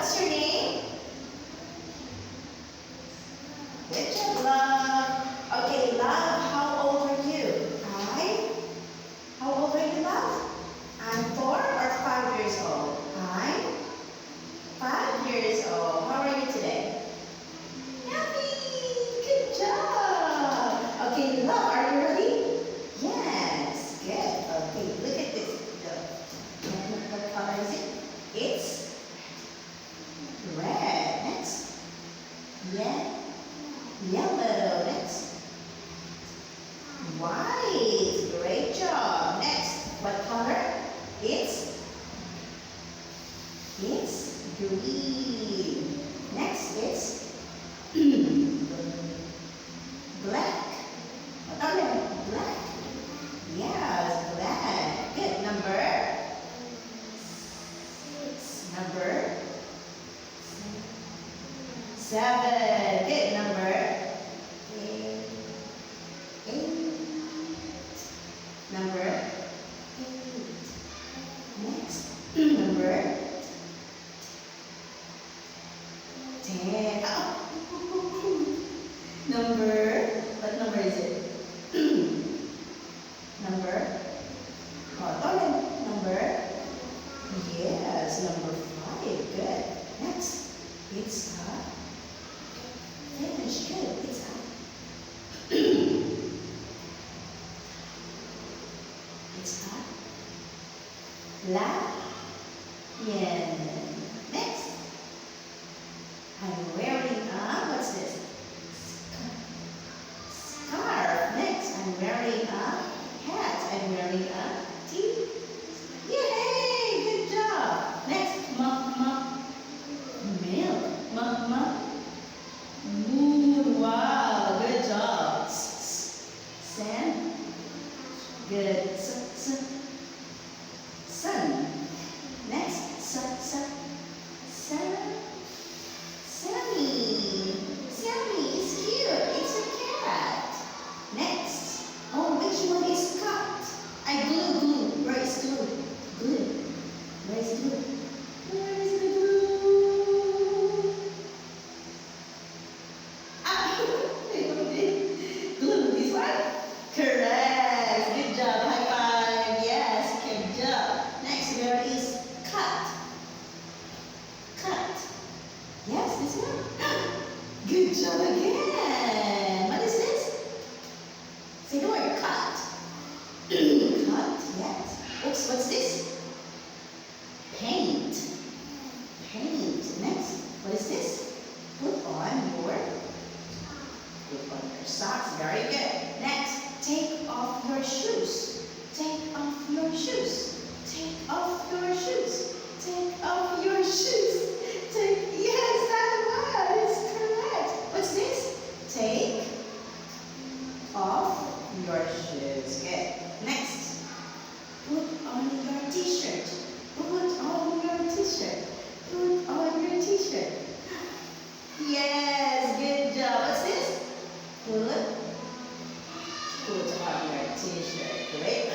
What's your name? Good job, Love. Okay, Love, how old are you? Hi. How old are you, Love? I'm 4 or 5 years old. I'm 5 years old. How are you today? Yummy! Good job! Okay, Love, are you ready? Yes, good. Okay, look at this. What color is it? It's red. Next. Yeah. Yellow. Next. White. Great job. Next. What color? It's green. Next, it's black. What color? Black. Yes, black. Good. Number 7. Good. Number 8. Number 8. Next. Number 10. Oh. What number is it? number, number, yes, number 5. Good. Next, it's finish. Good. It's it's lion. Next, I'm wearing what's this? Scarf. Next, I'm wearing a hat. I'm wearing a tee. Yay! Good job. Next, milk. Moon. Wow, good job. Sun. Good. Sun. Next, sun. Sammy is cute. It's a cat. Next. Oh, which one is cut? Glue. Where is glue? Where is glue? Where is the glue? Glue. This one? Correct. Good job. High five. Yes, good job. Next, where is cut? Yes, this one. Good job again. What is this? Say the word cut. Cut, yes. Oops, what's this? Paint. Next, what is this? Put on your socks. Very good. Next, take off your shoes. Yes, that one is correct. What's this? Take off your shoes. Good. Next, put on your t-shirt. Yes, good job. What's this? Put on your t-shirt. Great.